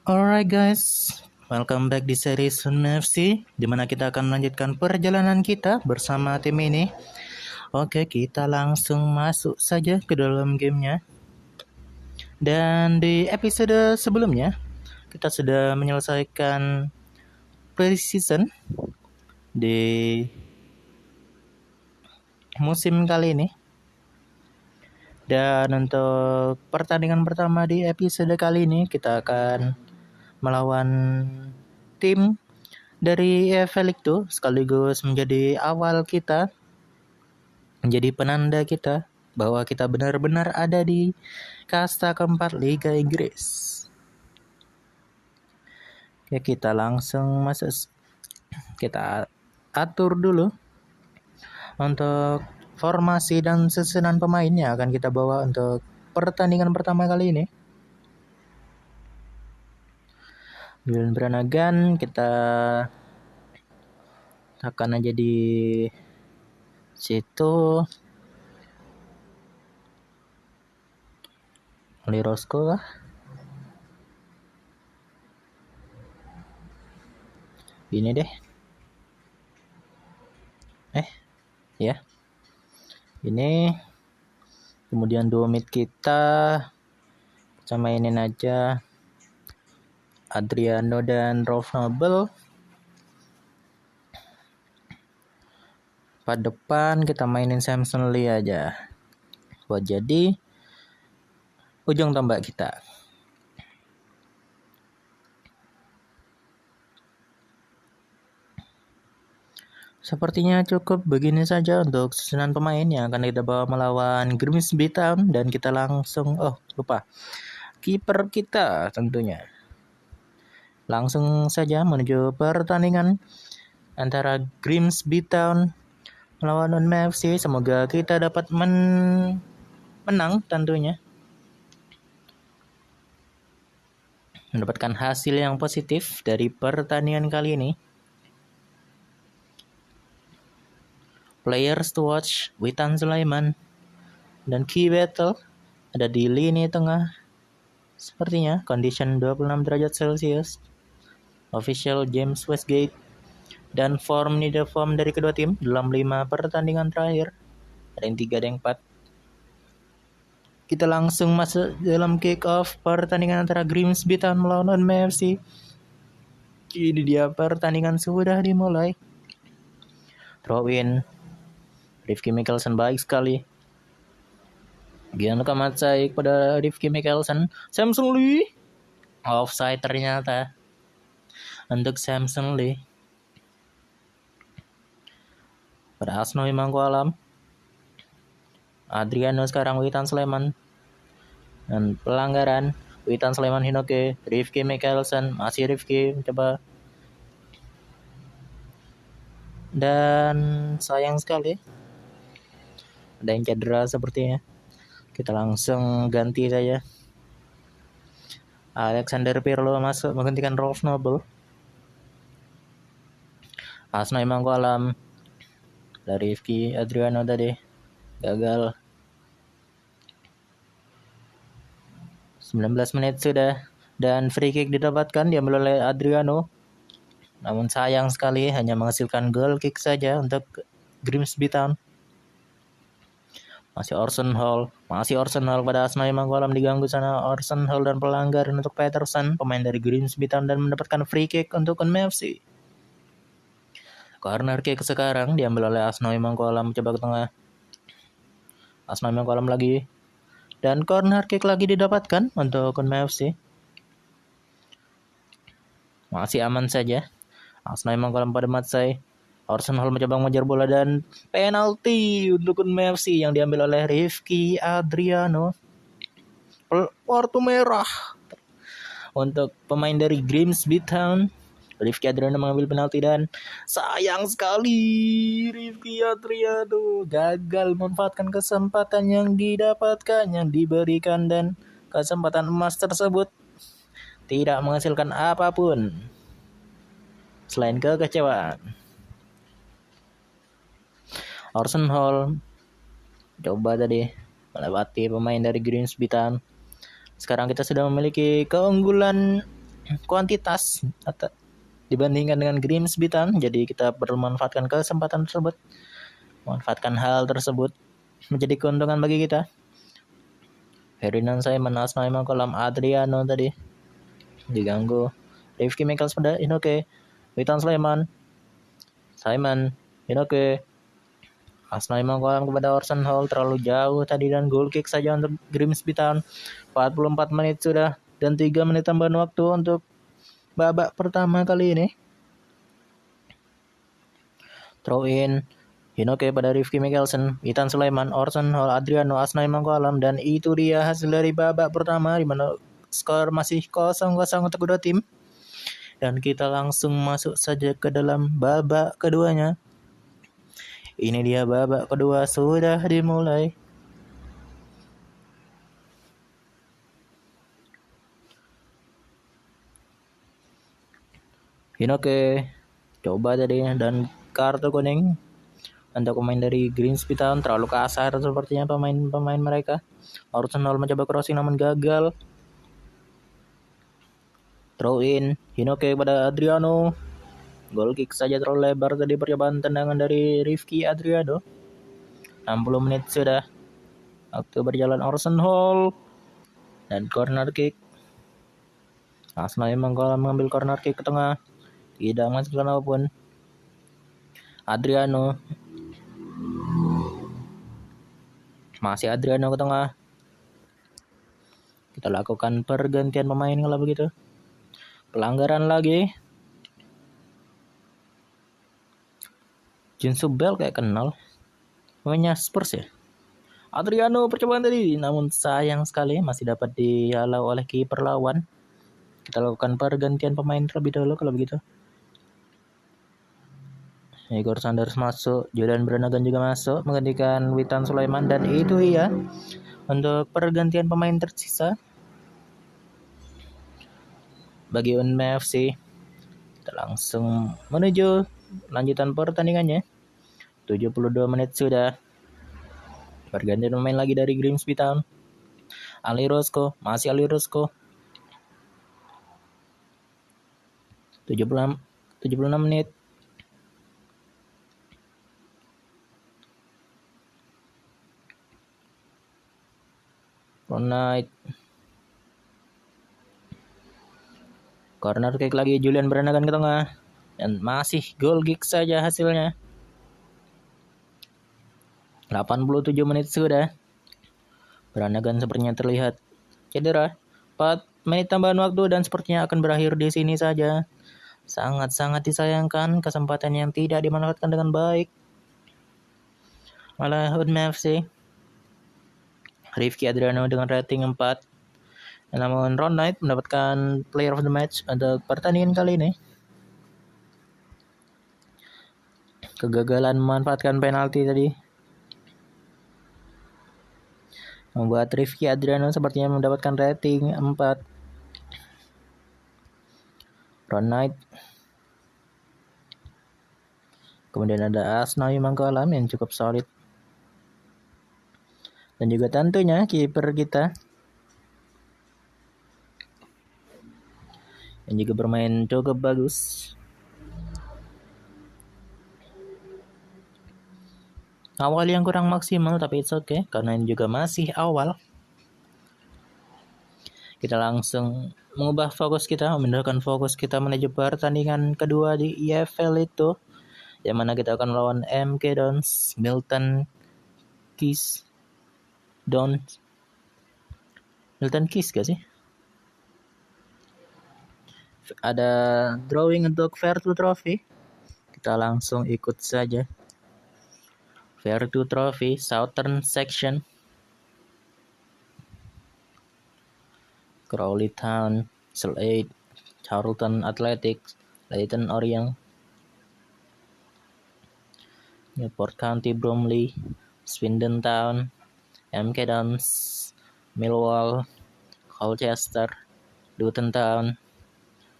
Alright guys, welcome back di series Sun FC, di mana kita akan melanjutkan perjalanan kita bersama tim ini. Oke, kita langsung masuk saja ke dalam gamenya. Dan di episode sebelumnya, kita sudah menyelesaikan pre-season di musim kali ini. Dan untuk pertandingan pertama di episode kali ini, kita akan melawan tim dari EFL itu, sekaligus menjadi awal kita, menjadi penanda kita bahwa kita benar-benar ada di kasta keempat Liga Inggris. Oke, kita langsung masuk. Kita atur dulu untuk formasi dan susunan pemainnya akan kita bawa untuk pertandingan pertama kali ini. Julian Branagh kita akan aja di situ. Oli Roscoe lah. Ini deh. Ya. Ini. Kemudian dua mid kita mainin aja Adriano dan Rolf Nobel. Pada depan kita mainin Samson Lee aja buat jadi ujung tombak kita. Sepertinya cukup begini saja untuk susunan pemain yang akan kita bawa melawan Grimsby Town. Dan kita langsung, lupa, kiper kita tentunya. Langsung saja menuju pertandingan antara Grimsby Town melawan Unme FC. Semoga kita dapat menang tentunya. Mendapatkan hasil yang positif dari pertandingan kali ini. Players to watch, Witan Sulaiman dan Key Battle ada di lini tengah. Sepertinya condition 26 derajat Celcius. Official James Westgate. Dan form dari kedua tim dalam 5 pertandingan terakhir. Ada yang 3, ada yang 4. Kita langsung masuk dalam kick off pertandingan antara Grimsby Town melawan Unme FC. Ini dia pertandingan sudah dimulai. Throw in. Rifki Mikkelsen baik sekali. Gianluca Matsai kepada Rifki Mikkelsen. Samson Lee. Offside ternyata. Untuk Samson Lee. Pada Asnowi Mangkualam. Adriano sekarang Witan Sulaiman. Dan pelanggaran. Witan Sulaiman Hinoke. Rifki Mikkelsen. Masih Rifki mencoba. Dan sayang sekali. Ada yang cedera sepertinya. Kita langsung ganti saja. Alexander Pirlo masuk menggantikan Rolf Nobel. Asnowi Mangkualam dari Rifki Adriano tadi gagal. 19 menit sudah dan free kick didapatkan diambil oleh Adriano. Namun sayang sekali hanya menghasilkan goal kick saja untuk Grimsby Town. Masih Orson Hall pada Asnowi Mangkualam diganggu sana. Orson Hall dan pelanggaran untuk Peterson, pemain dari Grimsby Town, dan mendapatkan free kick untuk Unme FC. Corner kick sekarang diambil oleh Asnowi Mangkualam, coba ke tengah. Asnowi Mangkualam lagi. Dan corner kick lagi didapatkan untuk Unme FC. Masih aman saja. Asnowi Mangkualam pada Matsai. Orson Hall mencoba mengejar bola dan penalti untuk Unme FC yang diambil oleh Rifki Adriano. Kartu merah untuk pemain dari Grimsby Town. Rifki Adriano mengambil penalti dan sayang sekali Rifki Adriano gagal memanfaatkan kesempatan yang didapatkan, yang diberikan, dan kesempatan emas tersebut tidak menghasilkan apapun selain kekecewaan. Orson Hall coba tadi melewati pemain dari Grimsby Town. Sekarang kita sudah memiliki keunggulan kuantitas dibandingkan dengan Grimsby Town. Jadi kita perlu memanfaatkan kesempatan tersebut, memanfaatkan hal tersebut menjadi keuntungan bagi kita. Ferdinand Simon, Asnawi Mangkulam, Adriano tadi diganggu. Rifki Michaels pada Inoke, Witan Sulaiman, Simon, Inoke, Asnawi Mangkulam kepada Orson Hall, terlalu jauh tadi dan goal kick saja untuk Grimsby Town. 44 menit sudah dan 3 menit tambahan waktu untuk babak pertama kali ini. Throw in Hinoke pada Rifki Mikkelsen, Ethan Sulaiman, Orson Hall, Adriano, Asnawi Mangkulam, dan itu dia hasil dari babak pertama di mana skor masih 0-0 untuk kedua tim. Dan kita langsung masuk saja ke dalam babak keduanya. Ini dia babak kedua sudah dimulai. Hinoke coba tadi dan kartu kuning untuk pemain dari Grimsby Town, terlalu kasar sepertinya pemain mereka. Orson Hall mencoba crossing namun gagal. Throw in Hinoke pada Adriano. Goal kick saja terlalu lebar tadi percobaan tendangan dari Rifki Adriano. 60 menit sudah. Waktu berjalan Orson Hall dan corner kick. Asnawi Mangkulam mengambil corner kick ke tengah. Tidak menghasilkan apapun. Adriano. Masih Adriano ke tengah. Kita lakukan pergantian pemain kalau begitu. Pelanggaran lagi. Jinsu Bell kayak kenal. Pemainnya Spurs ya. Adriano percobaan tadi, namun sayang sekali masih dapat dihalau oleh kiper lawan. Kita lakukan pergantian pemain terlebih dahulu kalau begitu. Igor Sanders masuk, Jordan Brannagan juga masuk menggantikan Witan Sulaiman, dan itu iya untuk pergantian pemain tersisa bagi Unme FC. Kita langsung menuju lanjutan pertandingannya. 72 menit sudah. Pergantian pemain lagi dari Grimsby Town. Ali Roscoe, masih Ali Roscoe. 76 menit. Ronald. Corner kick lagi, Julian Brannagan ke tengah. Dan masih goal kick saja hasilnya. 87 menit sudah. Brannagan sepertinya terlihat cedera. 4 menit tambahan waktu dan sepertinya akan berakhir di sini saja. Sangat-sangat disayangkan kesempatan yang tidak dimanfaatkan dengan baik oleh Unme FC. Rifki Adriano dengan rating 4. Namun Ron Knight mendapatkan player of the match untuk pertandingan kali ini. Kegagalan memanfaatkan penalti tadi membuat Rifki Adriano sepertinya mendapatkan rating 4. Ron Knight. Kemudian ada Asnawi Mangkulam yang cukup solid. Dan juga tentunya kiper kita yang juga bermain cukup bagus. Awal yang kurang maksimal tapi it's okay karena ini juga masih awal. Kita langsung mengubah fokus kita, memindahkan fokus kita menuju pertandingan kedua di EFL itu, yang mana kita akan melawan MK Dons, Milton Keynes gak sih? Ada drawing untuk Vertu Trophy. Kita langsung ikut saja. Vertu Trophy Southern Section. Crawley Town, Slade, Charlton Athletic, Leyton Orient, Newport County Bromley, Swindon Town, MK Dons, Millwall, Colchester, Luton Town,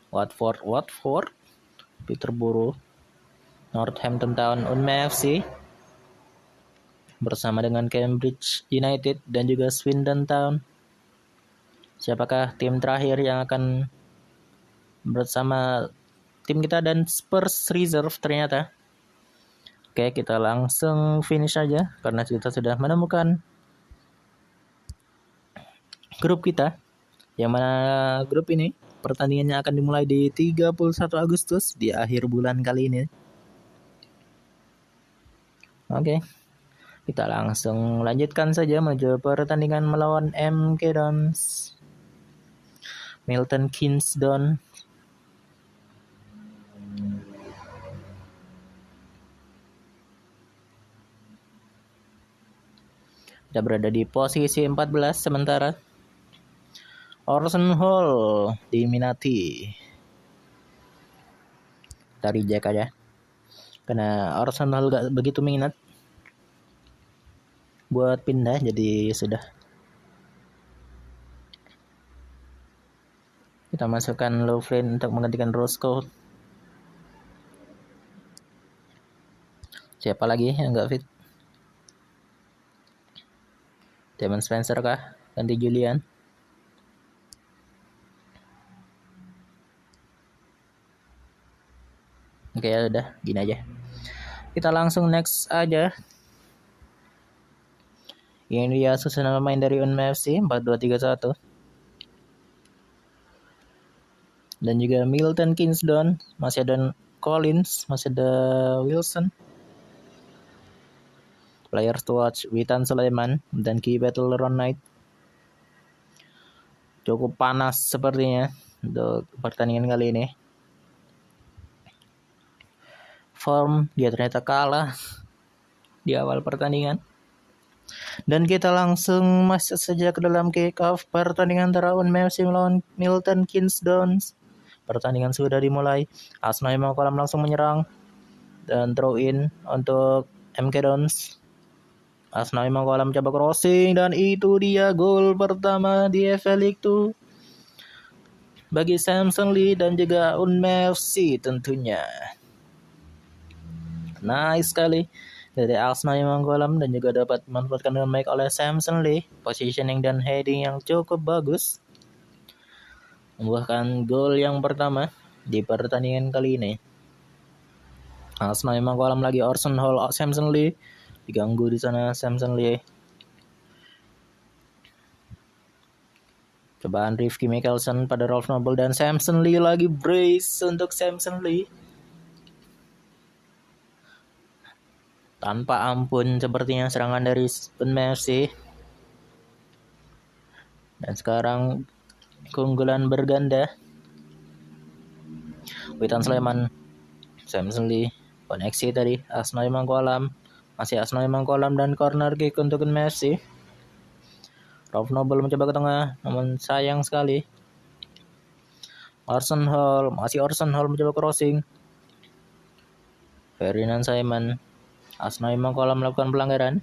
Watford, Peterborough, Northampton Town, Unme FC bersama dengan Cambridge United dan juga Swindon Town. Siapakah tim terakhir yang akan bersama tim kita dan Spurs reserve ternyata. Oke, kita langsung finish aja karena kita sudah menemukan grup kita. Yang mana grup ini pertandingannya akan dimulai di 31 Agustus di akhir bulan kali ini. Oke. Kita langsung lanjutkan saja menuju pertandingan melawan MK Dons. Milton Keynes Dons. Kita berada di posisi 14 sementara. Orson Hall diminati. Kita reject aja. Karena Orson Hall gak begitu minat buat pindah, jadi sudah. Kita masukkan Lovren untuk menggantikan Roscoe. Siapa lagi yang gak fit? Damon Spencer kah? Ganti Julian. Oke ya udah, gini aja. Kita langsung next aja. Ini dia susunan pemain dari Unma FC 4-2-3-1. Dan juga Milton Keynes Dons, masih ada Collins, masih ada Wilson. Players to watch, Witan Sulaiman dan Key Battle Ron Knight. Cukup panas sepertinya untuk pertandingan kali ini. Form dia ternyata kalah di awal pertandingan. Dan kita langsung masuk saja ke dalam kick off pertandingan antara Unma FC melawan Milton Keynes Dons. Pertandingan sudah dimulai. Asnawi Mangkulam langsung menyerang dan throw in untuk MK Dons. Asnawi Mangkulam coba crossing dan itu dia gol pertama di FA League 2 bagi Samson Lee dan juga Unma FC tentunya. Nice sekali dari Asnawi Mangkulam dan juga dapat dimanfaatkan dengan baik oleh Samson Lee. Positioning dan heading yang cukup bagus membuahkan gol yang pertama di pertandingan kali ini. Asnawi Mangkulam lagi Orson Hall, Samson Lee diganggu di sana Samson Lee. Cobaan Rifki Mikkelsen pada Rolf Noble dan Samson Lee lagi brace untuk Samson Lee. Tanpa ampun sepertinya serangan dari Unma FC. Dan sekarang keunggulan berganda. Witan Sulaiman, Samson Lee, koneksi tadi Asnawi Mangkulam. Masih Asnawi Mangkulam dan corner kick untuk Unma FC. Rolf Noble mencoba ke tengah, namun sayang sekali. Orson Hall, masih Orson Hall mencoba crossing. Ferdinand Simon, Asnawi Mangkulam melakukan pelanggaran.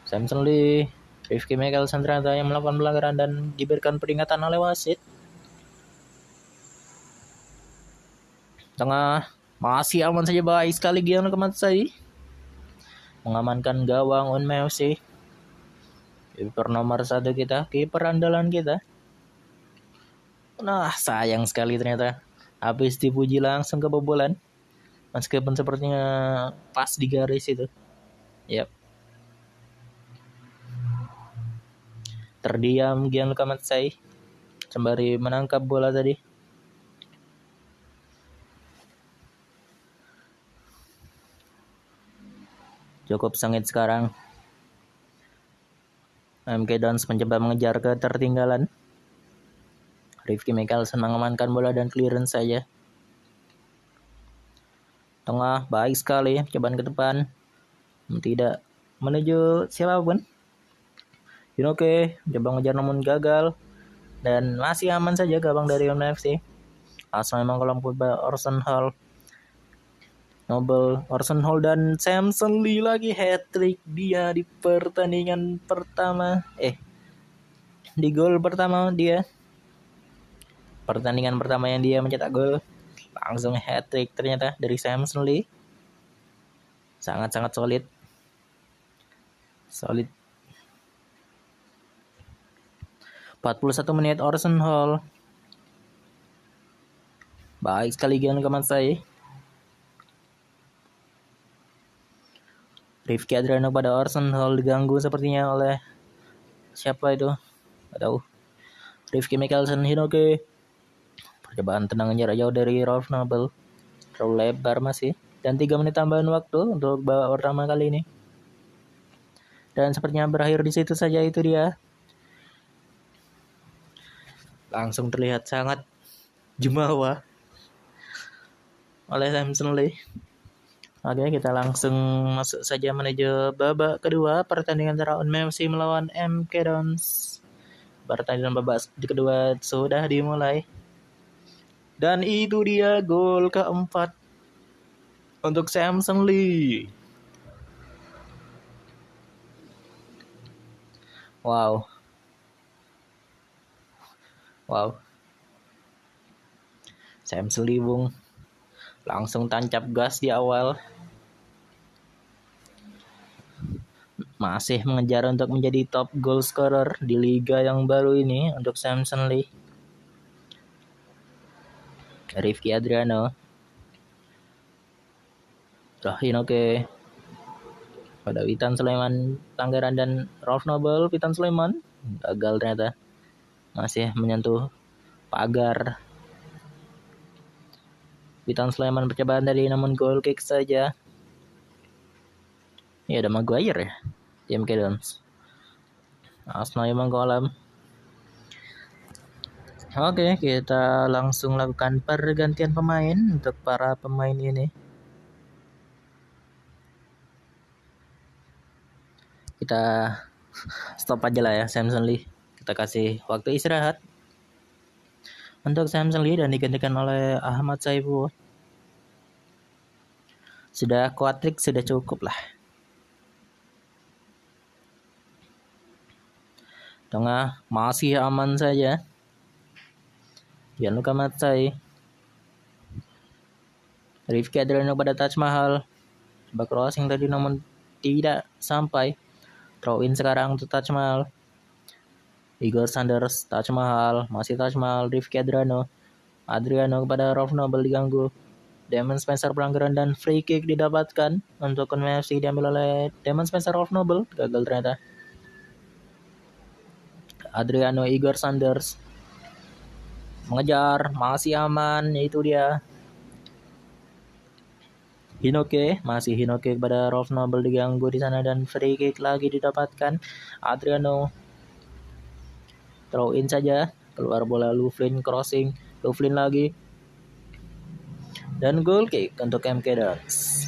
Samson Lee, Rifki Mikkelsen ternyata yang melakukan pelanggaran dan diberikan peringatan oleh wasit. Tengah, masih aman saja, baik sekali Gianluca Kamatsai mengamankan gawang Unma FC. Kiper nomor 1 kita, kiper andalan kita. Nah, sayang sekali ternyata. Habis dipuji langsung kebobolan. Meskipun sepertinya pas di garis itu. Yap. Terdiam Gianluca Kamatsai sembari menangkap bola tadi. Cukup sengit sekarang. MK Dons mencoba mengejar ketertinggalan. Rifki Mikkelsen mengamankan bola dan clearance saja. Tengah, baik sekali. Cobaan ke depan. Tidak menuju siapapun. Inoke mencoba mengejar namun gagal. Dan masih aman saja gawang dari Unma FC. Asal memang kalau Orson Hall. Noble, Orson Hall dan Samson Lee lagi hat-trick dia di pertandingan pertama. Di gol pertama dia. Pertandingan pertama yang dia mencetak gol. Langsung hat-trick ternyata dari Samson Lee. Sangat-sangat solid. Solid. 41 menit Orson Hall. Baik sekali Gian Kamatsai. Rifki Adriano pada Orson Hall diganggu sepertinya oleh siapa itu? Gak tahu. Rifki Michelson Hinoke. Percobaan tendangan jarak jauh dari Rolf Nobel. Terlalu lebar masih. Dan 3 menit tambahan waktu untuk babak pertama kali ini. Dan sepertinya berakhir di situ saja itu dia. Langsung terlihat sangat jumawa oleh Samson Lee. Oke, kita langsung masuk saja menuju babak kedua pertandingan antara Unmem FC melawan MK Dons. Pertandingan babak kedua sudah dimulai. Dan itu dia gol keempat untuk Samson Lee. Wow. Samson Lee bung langsung tancap gas di awal. Masih mengejar untuk menjadi top goal scorer di liga yang baru ini untuk Samson Lee. Rifki Adriano. Hinoke. Pada Witan Sulaiman Tanggaran dan Rolf Nobel. Witan Sulaiman gagal ternyata. Masih menyentuh pagar. Witan Sulaiman percobaan tadi namun goal kick saja. Ya ada Maguire ya. Tim Kedons. Arsenal memang kolam. Oke, kita langsung lakukan pergantian pemain untuk para pemain ini. Kita stop aja lah ya Samson Lee. Kita kasih waktu istirahat untuk Samson Lee dan digantikan oleh Ahmad Saifu. Sudah kuatrik, sudah cukup lah. Tengah masih aman saja. Gianluca Matsai. Rifki Adriano pada Taj Mahal. Coba crossing tadi namun tidak sampai. Throw in sekarang untuk Taj Mahal. Igor Sanders, Taj Mahal, masih Taj Mahal, Rifki Adriano kepada Rolf Nobel diganggu. Damon Spencer pelanggaran dan free kick didapatkan untuk Unmem FC diambil oleh Damon Spencer. Rolf Nobel gagal ternyata. Adriano Igor Sanders mengejar, masih aman, itu dia. Hinoke kepada Rolf Nobel diganggu di sana dan free kick lagi didapatkan. Adriano throw in saja, keluar bola Louvlin crossing, Louvlin lagi. Dan goal kick untuk MK Dons.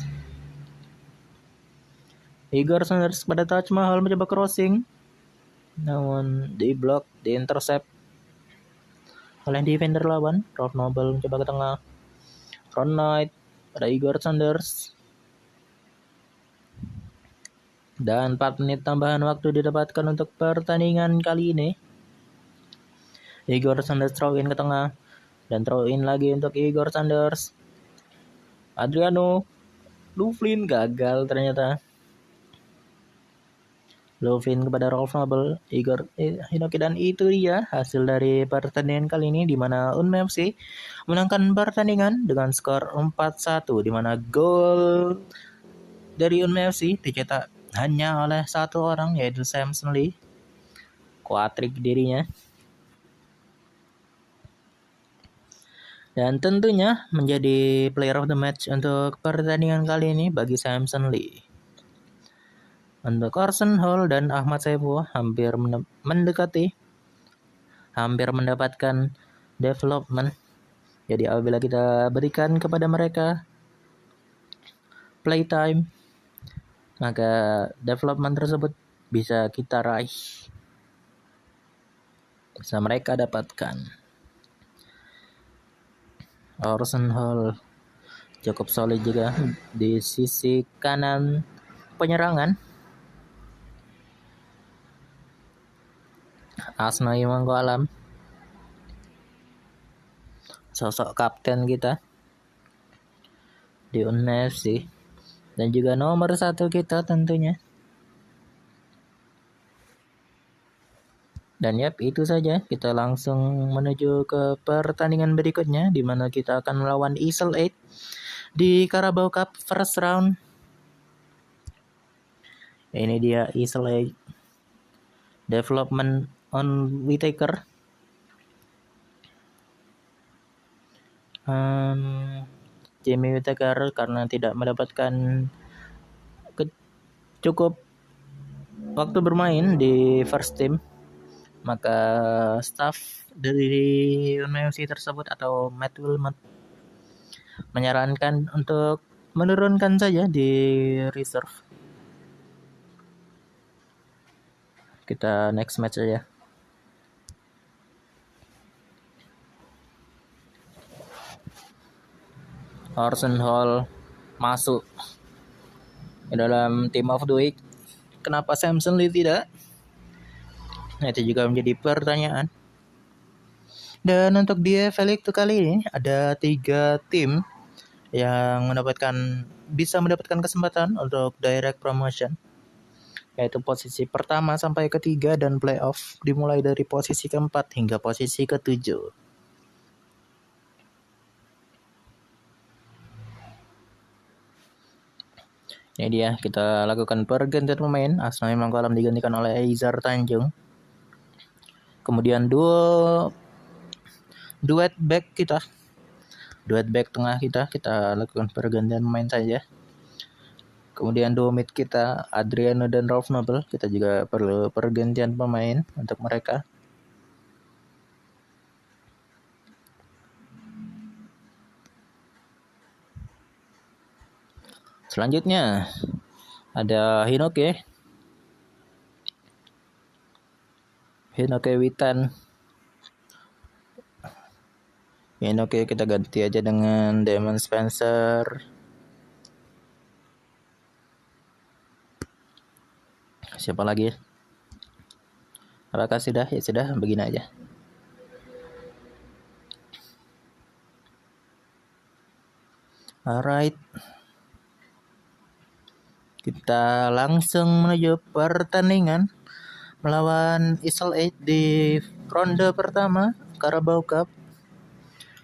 Igor Sanders pada Taj Mahal mencoba crossing. Namun di block, di intercept oleh defender lawan. Rolf Nobel mencoba ke tengah. Ron Knight pada Igor Sanders. Dan 4 menit tambahan waktu didapatkan untuk pertandingan kali ini. Igor Sanders throw in ke tengah. Dan throw in lagi untuk Igor Sanders. Adriano. Louvlin gagal ternyata. Louvlin kepada Rolf Nobel, Igor Hinoki, dan itu dia hasil dari pertandingan kali ini di mana Unmem FC menangkan pertandingan dengan skor 4-1 di mana gol dari Unmem FC dicetak hanya oleh satu orang yaitu Samson Lee. Kuatrik dirinya. Dan tentunya menjadi player of the match untuk pertandingan kali ini bagi Samson Lee. Untuk Orson Hall dan Ahmad Saifu hampir mendapatkan development. Jadi apabila kita berikan kepada mereka playtime, maka development tersebut bisa kita raih. Bisa mereka dapatkan. Orson Hall cukup solid juga di sisi kanan penyerangan. Asnawi Mangko Alam, sosok kapten kita di Unmem FC dan juga nomor 1 kita tentunya. Dan yap, itu saja. Kita langsung menuju ke pertandingan berikutnya, di mana kita akan melawan Isle 8 di Carabao Cup first round. Ini dia Isle 8. Development on Whittaker. Jamie Whittaker karena tidak mendapatkan cukup waktu bermain di first team, maka staff dari UFC tersebut atau Matt Wilmot menyarankan untuk menurunkan saja di reserve. Kita next match aja. Orson Hall masuk ke dalam team of the week. Kenapa Samson Lee tidak? Nah, itu juga menjadi pertanyaan. Dan untuk di Felix kali ini ada 3 tim yang bisa mendapatkan kesempatan untuk direct promotion, yaitu posisi pertama sampai ketiga dan playoff dimulai dari posisi keempat hingga posisi ketujuh. Ini dia, kita lakukan pergantian pemain. Asnawi Mangkualam digantikan oleh Aizar Tanjung. Kemudian duet back tengah kita lakukan pergantian pemain saja. Kemudian duo mid kita Adriano dan Rolf Nobel, kita juga perlu pergantian pemain untuk mereka. Selanjutnya ada Hinoke Witan. Hinoke kita ganti aja dengan Damon Spencer. Siapa lagi? Apakah sudah? Ya sudah, begini aja. Alright. Kita langsung menuju pertandingan melawan Isle 8 di ronde pertama Carabao Cup.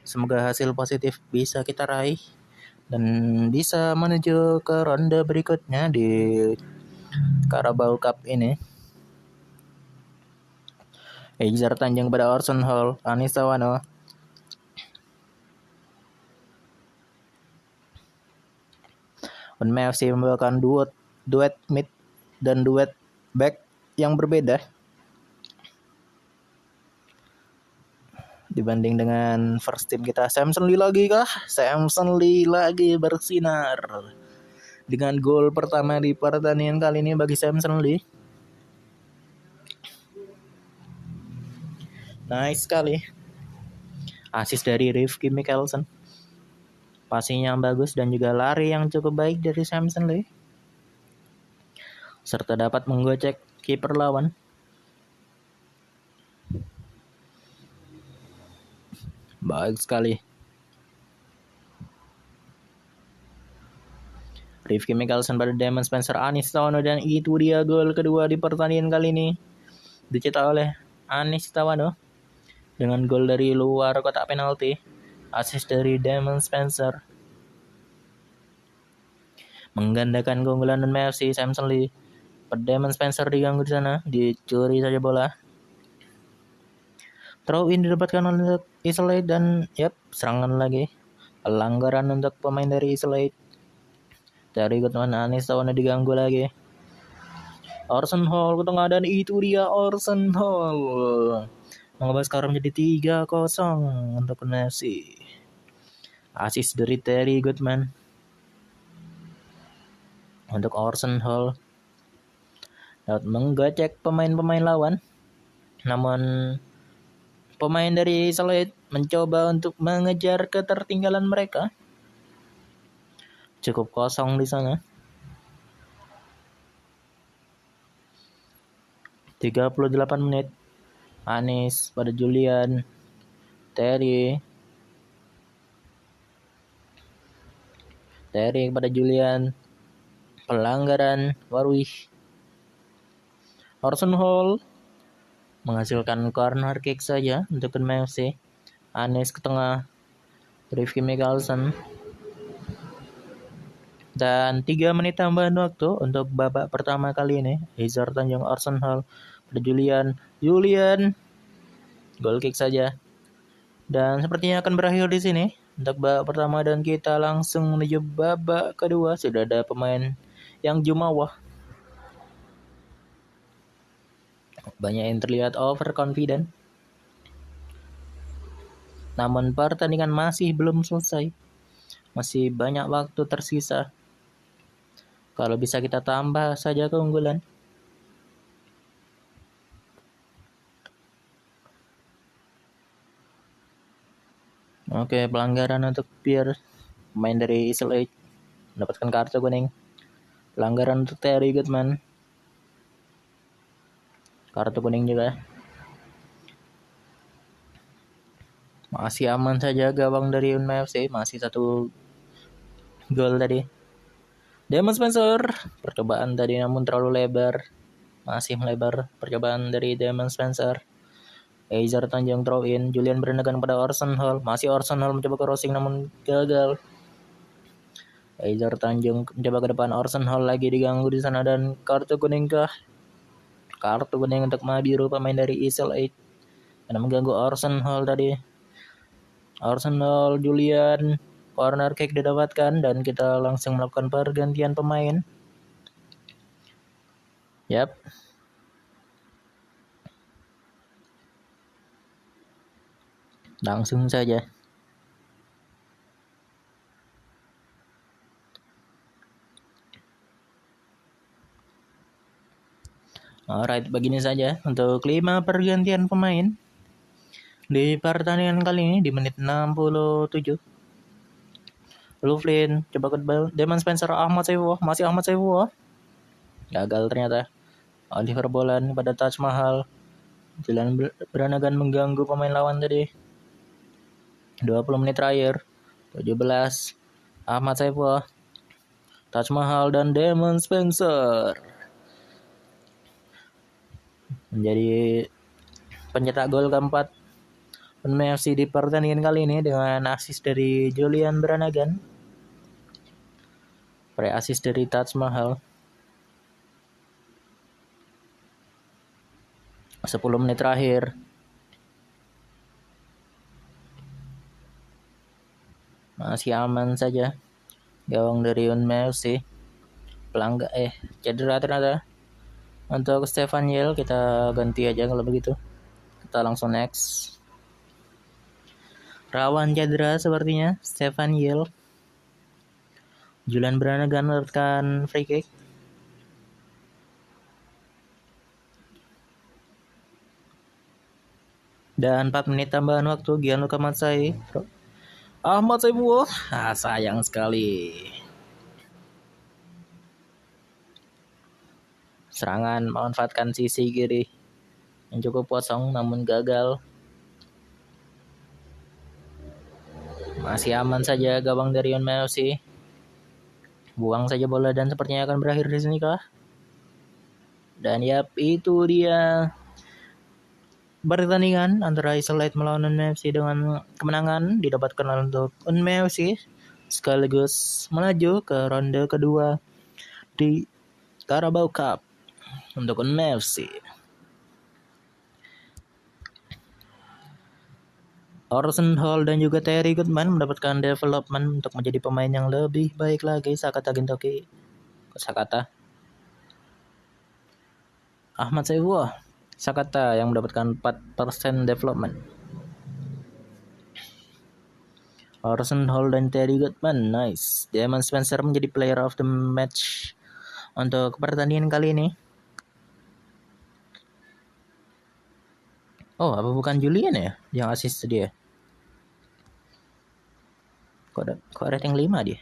Semoga hasil positif bisa kita raih dan bisa menuju ke ronde berikutnya di Carabao Cup ini. Aizar Tanjung pada Orson Hall, Anis Tawano. UFC membawakan duet mid dan duet back yang berbeda dibanding dengan first team kita. Samson Lee lagi kah? Samson Lee lagi bersinar dengan gol pertama di pertandingan kali ini bagi Samson Lee. Nice sekali. Assist dari Rifki Mikkelsen. Passing yang bagus dan juga lari yang cukup baik dari Samson Lee, serta dapat menggocek kiper lawan. Baik sekali. Rifki Mikkelsen pada Damon Spencer, Anis Tawano, dan itu dia gol kedua di pertandingan kali ini. Dicetak oleh Anis Tawano dengan gol dari luar kotak penalti. Assist dari Damon Spencer. Menggandakan keunggulan UFC Samson Lee. Damon Spencer diganggu di sana, dicuri saja bola. Throw in didapatkan oleh Isle 8 dan serangan lagi. Pelanggaran untuk pemain dari Isle 8. Dari Goodman, Anis Tawano diganggu lagi. Orson Hall ke tengah dan itu dia Orson Hall mengubah skor menjadi 3-0 untuk UFC. Assist dari Terry Goodman untuk Orson Hall. Dapat menggocek pemain-pemain lawan. Namun pemain dari Isle 8 mencoba untuk mengejar ketertinggalan mereka. Cukup kosong di sana. 38 menit. Anis pada Julian. Terry pada Julian. Pelanggaran Warwick. Orson Hall menghasilkan corner kick saja untuk Unmel FC. Anes ke tengah, Rifki Mickelson. Dan 3 menit tambahan waktu untuk babak pertama kali ini. Hazard Tanjung Orson Hall pada Julian goal kick saja. Dan sepertinya akan berakhir di sini untuk babak pertama, dan kita langsung menuju babak kedua. Sudah ada pemain yang jumawa. Banyak yang terlihat overconfident. Namun pertandingan masih belum selesai. Masih banyak waktu tersisa. Kalau bisa kita tambah saja keunggulan. Oke, pelanggaran untuk Pierre, pemain dari Isle mendapatkan kartu kuning. Pelanggaran untuk Terry Goodman, kartu kuning juga. Masih aman saja gawang dari Unmel FC, masih 1 gol tadi. Damon Spencer, percobaan tadi namun terlalu lebar. Masih melebar percobaan dari Damon Spencer. Hazard Tanjung throw in, Julian Brannigan pada Orson Hall. Masih Orson Hall mencoba crossing namun gagal. Hazard Tanjung mencoba ke depan, Orson Hall lagi diganggu di sana, dan kartu kuning kah? Kartu kuning untuk Mabiru, pemain dari Isle 8 karena mengganggu Orson Hall tadi. Orson Hall, Julian, corner kick didapatkan, dan kita langsung melakukan pergantian pemain. Yap. Langsung saja. Alright, begini saja untuk 5 pergantian pemain di pertandingan kali ini di menit 67. Louvlin coba ke Damon Spencer, Ahmad Saifullah, masih Ahmad Saifullah. Gagal ternyata. Oliver Bolan pada Taj Mahal. Julian Brannigan mengganggu pemain lawan tadi. 20 menit terakhir. 17. Ahmad Saifullah, Taj Mahal, dan Damon Spencer menjadi pencetak gol keempat Unmel FC di pertandingan kali ini dengan assist dari Julian Brannigan, pre-assist dari Taj Mahal. 10 menit terakhir. Masih aman saja gawang dari Unmel FC. Cedera ternyata. Untuk Stefan Yel kita ganti aja kalau begitu. Kita langsung next. Rawan cedera sepertinya Stefan Yel. Julian Brannigan mendapatkan free kick. Dan 4 menit tambahan waktu. Gianluca Matsai, Ahmad Saifullah. Sayang sekali. Serangan memanfaatkan sisi kiri yang cukup kosong namun gagal. Masih aman saja gawang dari Unmel FC. Buang saja bola dan sepertinya akan berakhir di sini kah? Dan yap, itu dia pertandingan antara Isle 8 melawan Unmel FC dengan kemenangan didapatkan untuk Unmel FC, sekaligus melaju ke ronde kedua di Carabao Cup untuk Unmel FC. Orson Hall dan juga Terry Goodman mendapatkan development untuk menjadi pemain yang lebih baik lagi. Sakata Gintoki, Sakata. Ahmad Saifullah, Sakata yang mendapatkan 4% development. Orson Hall dan Terry Goodman, nice. Damon Spencer menjadi player of the match untuk pertandingan kali ini. Oh, apa bukan Julian ya yang assist dia? Kok rating 5 dia?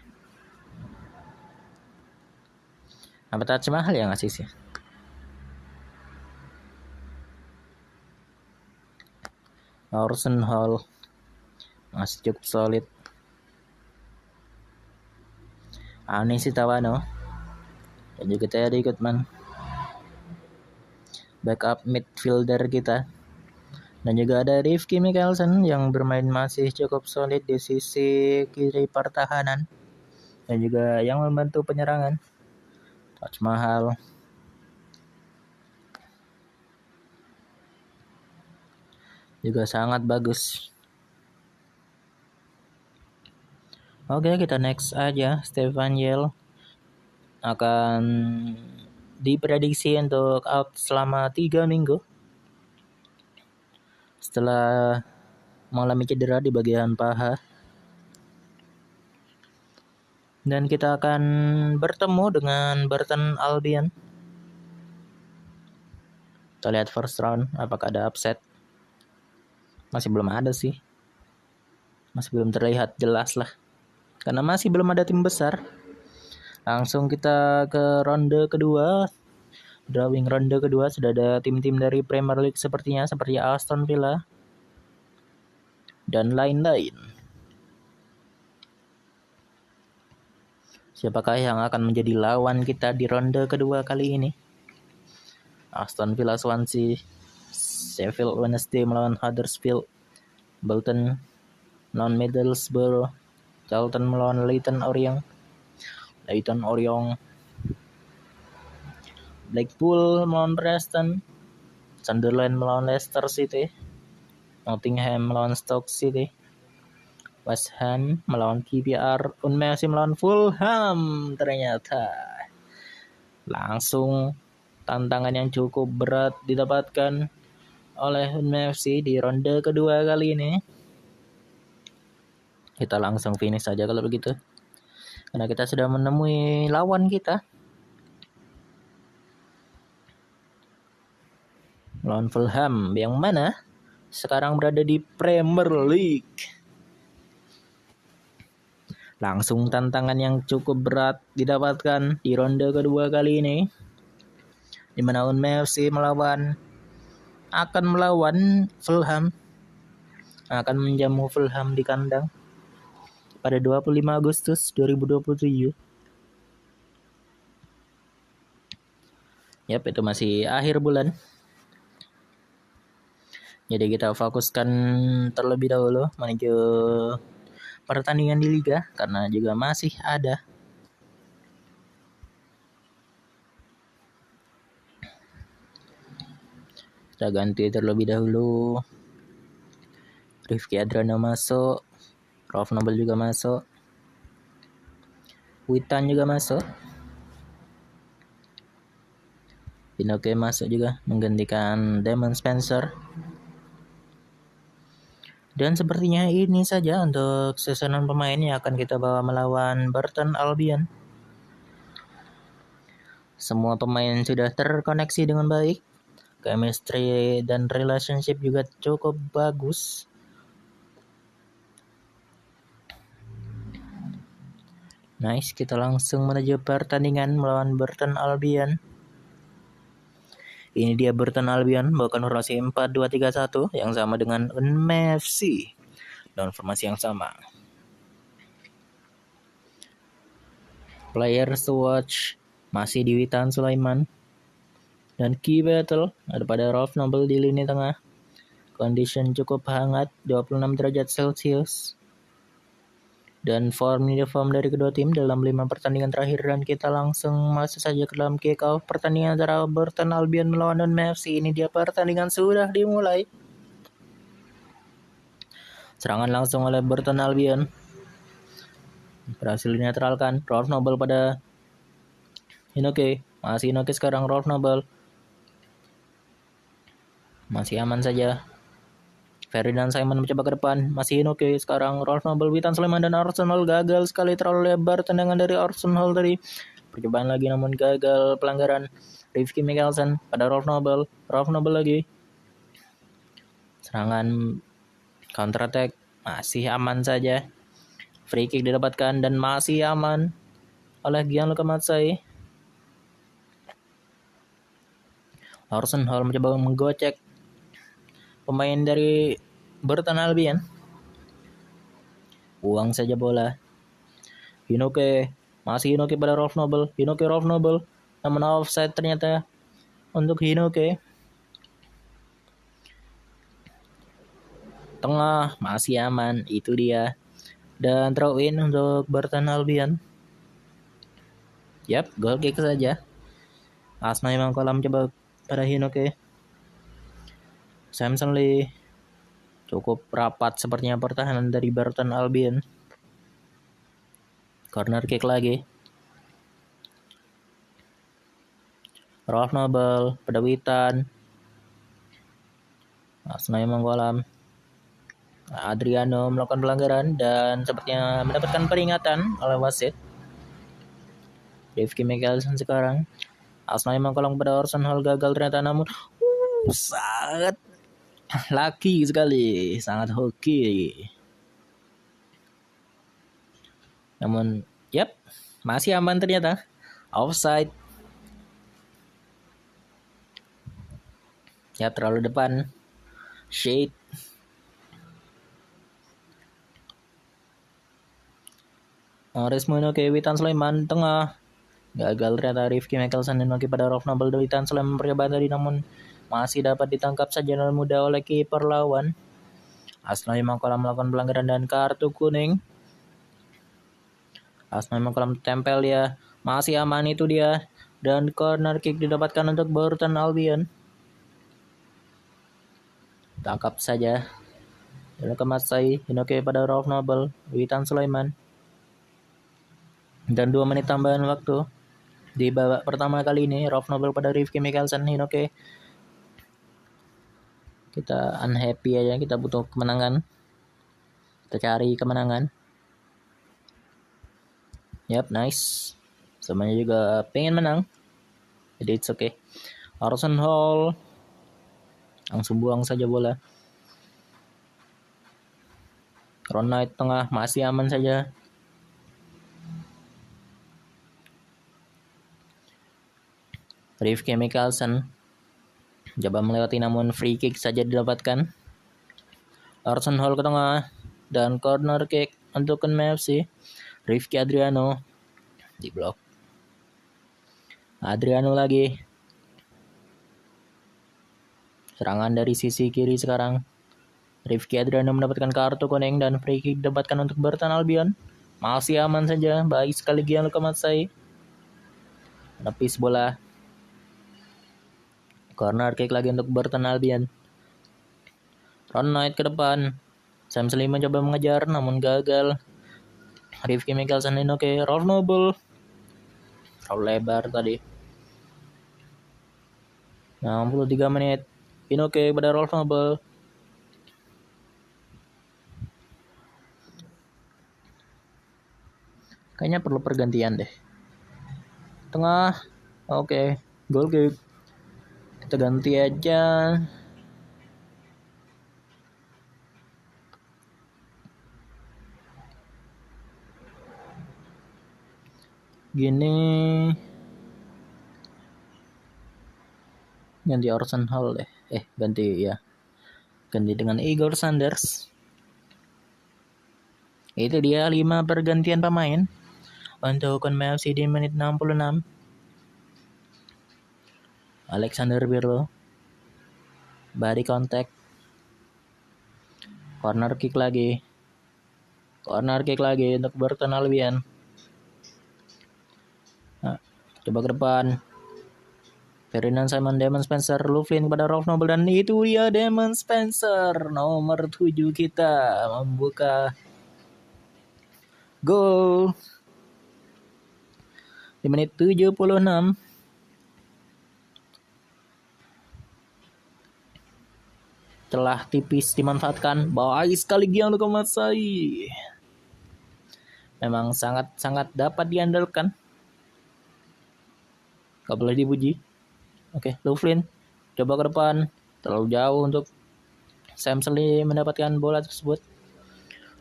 Apa Taj Mahal yang assist ya? Orson Hall masih cukup solid. Ani Sitawano dan juga Terry Goodman. backup midfielder kita. Dan juga ada Rifki Mikkelsen yang bermain masih cukup solid di sisi kiri pertahanan. Dan juga yang membantu penyerangan, Taj Mahal. Juga sangat bagus. Oke, kita next aja. Stefan Yell akan diprediksi untuk out selama 3 minggu setelah mengalami cedera di bagian paha. Dan kita akan bertemu dengan Burton Albion. Kita lihat first round apakah ada upset. Masih belum ada sih. Masih belum terlihat jelas lah. Karena masih belum ada tim besar. Langsung kita ke ronde kedua. Drawing ronde kedua sudah ada tim-tim dari Premier League sepertinya, seperti Aston Villa dan lain-lain. Siapakah yang akan menjadi lawan kita di ronde kedua kali ini? Aston Villa Swansea, Sheffield Wednesday melawan Huddersfield, Bolton melawan Middlesbrough, Charlton melawan Leyton Orient, Blackpool melawan Preston, Sunderland melawan Leicester City, Nottingham melawan Stoke City, West Ham melawan QPR, Unmesi melawan Fulham. Ternyata langsung tantangan yang cukup berat didapatkan oleh Unmesi di ronde kedua kali ini. Kita langsung finish saja kalau begitu, karena kita sudah menemui lawan kita. Lawan Fulham yang mana sekarang berada di Premier League. Langsung tantangan yang cukup berat didapatkan di ronde kedua kali ini, di mana Unmesi akan melawan Fulham, akan menjamu Fulham di kandang pada 25 Agustus 2027. Yap, itu masih akhir bulan. Jadi kita fokuskan terlebih dahulu menuju pertandingan di Liga, karena juga masih ada. Kita ganti terlebih dahulu. Rifki Adrano masuk, Rolf Nobel juga masuk, Witan juga masuk, Inoke masuk juga menggantikan Damon Spencer. Dan sepertinya ini saja untuk susunan pemain yang akan kita bawa melawan Burton Albion. Semua pemain sudah terkoneksi dengan baik. Chemistry dan relationship juga cukup bagus. Nice, kita langsung menuju pertandingan melawan Burton Albion. Ini dia Burton Albion, bahkan formasi 4-2-3-1 yang sama dengan Unmefc dan formasi yang sama. Players to watch masih di Witan Sulaiman dan key battle ada pada Rolf Nobel di lini tengah. Condition cukup hangat, 26 derajat Celcius. Dan form dari kedua tim dalam 5 pertandingan terakhir, dan kita langsung masuk saja ke dalam kick off pertandingan antara Burton Albion melawan Unmefc. Ini dia pertandingan sudah dimulai. Serangan langsung oleh Burton Albion. Berhasil dinetralkan. Rolf Nobel pada Inoke. Masih Inoke sekarang, Rolf Nobel. Masih aman saja. Ferdinand Simon mencoba ke depan, masih Inoke sekarang, Rolf Nobel, Witan Sulaiman dan Arsenal. Gagal sekali terlalu lebar tendangan dari Arsenal tadi. Percobaan lagi namun gagal, pelanggaran. Rifki Mikkelsen pada Rolf Nobel lagi. Serangan counter attack masih aman saja. Free kick didapatkan dan masih aman oleh Gianluca Matsai. Arsenal mencoba menggocek pemain dari Burton Albion. Buang saja bola. Inoke, masih Inoke pada Rolf Nobel. Namun offside ternyata untuk Inoke. tengah masih aman, itu dia. Dan throw in untuk Burton Albion. Yap, goal kick saja. Arsenal memang kolam coba pada Hinoke. Samson Lee. Cukup rapat sepertinya pertahanan dari Burton Albion. Corner kick lagi. Rolf Noble, pada Witan. Arsenal memang kolam. Adriano melakukan pelanggaran dan sepertinya mendapatkan peringatan oleh wasit. Rifki Mikkelsen sekarang. Arsenal memang kolam pada Orson Hall gagal ternyata, namun sangat lucky sekali, sangat hoki. Namun, yap, masih aman ternyata. Offside. Ya, terlalu depan. Shade. Maurice Munoke, Witan Sulaiman tengah. Gagal ternyata Rifki Mikkelsen dan pada Rolf Noble. Witan Sulaiman percobaan tadi, namun masih dapat ditangkap saja dengan mudah oleh kiper lawan. Arsenal memang kolam melakukan pelanggaran dan kartu kuning. Arsenal memang kolam tempel ya. Masih aman itu dia. Dan corner kick didapatkan untuk Burton Albion. Tangkap saja. Dan Kematsai, Hinoke pada Rolf Noble, Witan Sulaiman. Dan 2 menit tambahan waktu. Di babak pertama kali ini, Rolf Noble pada Rifki Mikkelsen, Hinoke. Kita unhappy aja, kita butuh kemenangan. Kita cari kemenangan. Yap, nice. Semuanya juga pengen menang. Jadi it's okay. Orson Hall langsung buang saja bola. Ron Knight tengah masih aman saja. Rifki Mikkelsen coba melewati, namun free kick saja didapatkan. Orson Hall ke tengah dan corner kick untuk KMFC. Rifki Adriano di blok. Adriano lagi. Serangan dari sisi kiri sekarang. Rifki Adriano mendapatkan kartu kuning dan free kick didapatkan untuk Burton Albion. Masih aman saja. Baik sekali Gianluca Matsai. Menepis bola. Corner kick lagi untuk Burton Albion. Ron Knight ke depan. Sam Slim mencoba mengejar namun gagal. Rifki Mikkelsen, Hinoke, Rolf Noble. Terlalu lebar tadi. 63 menit. Hinoke pada Rolf Noble. Kayaknya perlu pergantian deh. Tengah. Oke. Goal kick. Kita ganti aja. Gini. Ganti Orson Hall deh. Ganti ya. Ganti dengan Igor Sanders. Itu dia 5 pergantian pemain untuk KMFC di menit 66. Alexander Pirlo. Body contact. Corner kick lagi. Corner kick lagi untuk Burton Albion. Coba ke depan. Ferdinand Simon, Damon Spencer, Loughlin kepada Rolf Noble, dan itu dia Damon Spencer, nomor 7 kita membuka gol di menit 76. Telah tipis dimanfaatkan. Baik sekali Gianluca Matsai. Memang sangat dapat diandalkan. Gak boleh dipuji. Oke, Loughlin coba ke depan. Terlalu jauh untuk Sam Slim mendapatkan bola tersebut.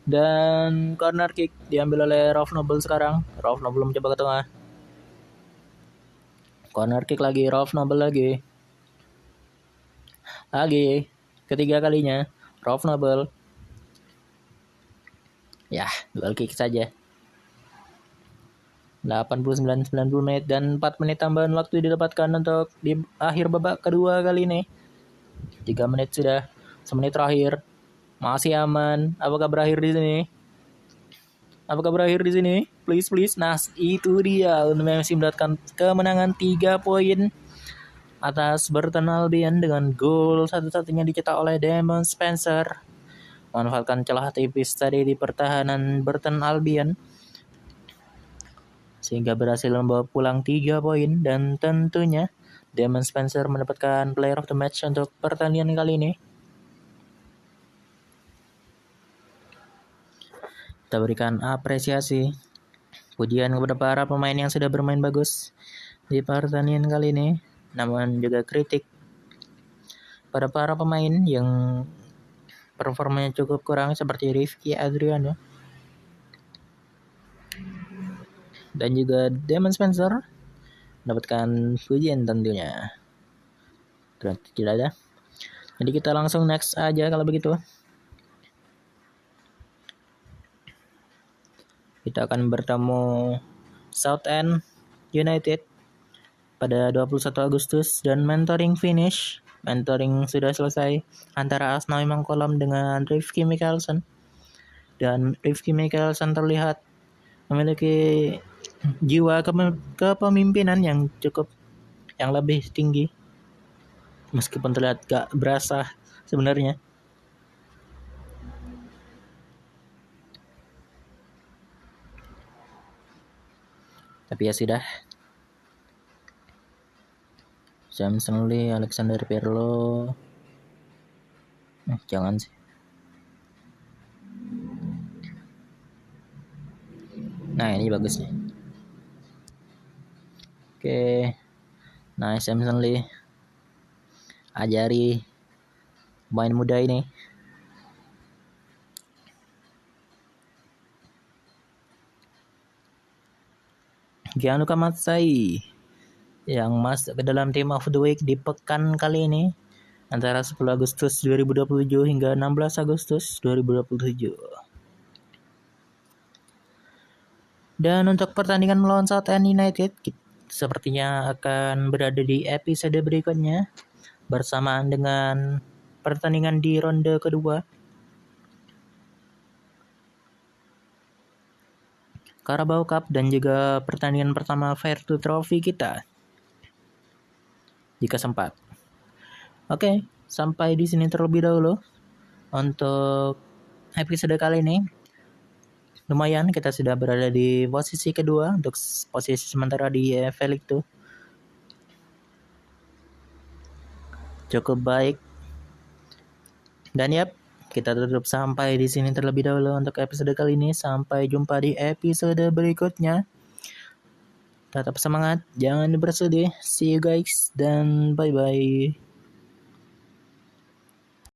Dan corner kick diambil oleh Rolf Noble sekarang. Rolf Noble mencoba ke tengah. Corner kick lagi, Rolf Noble lagi. Ketiga kalinya Rolf Noble. Ya, goal kick saja. 89-90 menit dan 4 menit tambahan waktu didapatkan untuk di akhir babak kedua kali ini. 3 menit sudah, 1 menit terakhir. Masih aman. Apakah berakhir di sini? Apakah berakhir di sini? Please, please. Nah, itu dia. Untung FC mendapatkan kemenangan 3 poin atas Burton Albion dengan gol satu-satunya dicetak oleh Damon Spencer. Memanfaatkan celah tipis tadi di pertahanan Burton Albion sehingga berhasil membawa pulang 3 poin, dan tentunya Damon Spencer mendapatkan player of the match untuk pertandingan kali ini. Kita berikan apresiasi, pujian kepada para pemain yang sudah bermain bagus di pertandingan kali ini, namun juga kritik pada para pemain yang performanya cukup kurang seperti Rifki Adriano dan juga Damon Spencer mendapatkan pujian tentunya. Tidak ada. Jadi kita langsung next aja kalau begitu. Kita akan bertemu Southend United pada 21 Agustus dan mentoring finish. Mentoring sudah selesai antara Asnawi Mangkolam dengan Rifki Mikkelsen. Dan Rifki Mikkelsen terlihat memiliki jiwa kepemimpinan yang lebih tinggi. Meskipun terlihat gak berasa sebenarnya. Tapi ya sudah. Jameson Lee, Alexander Pirlo. Jangan sih. Nah, ini bagus nih. Oke. Nah, Jameson Lee. Ajari pemain muda ini. Gianluca Matsai yang masuk ke dalam Team of the Week di pekan kali ini antara 10 Agustus 2027 hingga 16 Agustus 2027. Dan untuk pertandingan melawan Southend United sepertinya akan berada di episode berikutnya bersamaan dengan pertandingan di ronde kedua Carabao Cup dan juga pertandingan pertama Fair2 Trophy kita jika sempat. Oke, sampai di sini terlebih dahulu untuk episode kali ini. Lumayan, kita sudah berada di posisi kedua untuk posisi sementara di EFL itu. Cukup baik. Dan yap, kita tutup sampai di sini terlebih dahulu untuk episode kali ini. Sampai jumpa di episode berikutnya. Tetap semangat, jangan bersedih. See you guys dan bye-bye.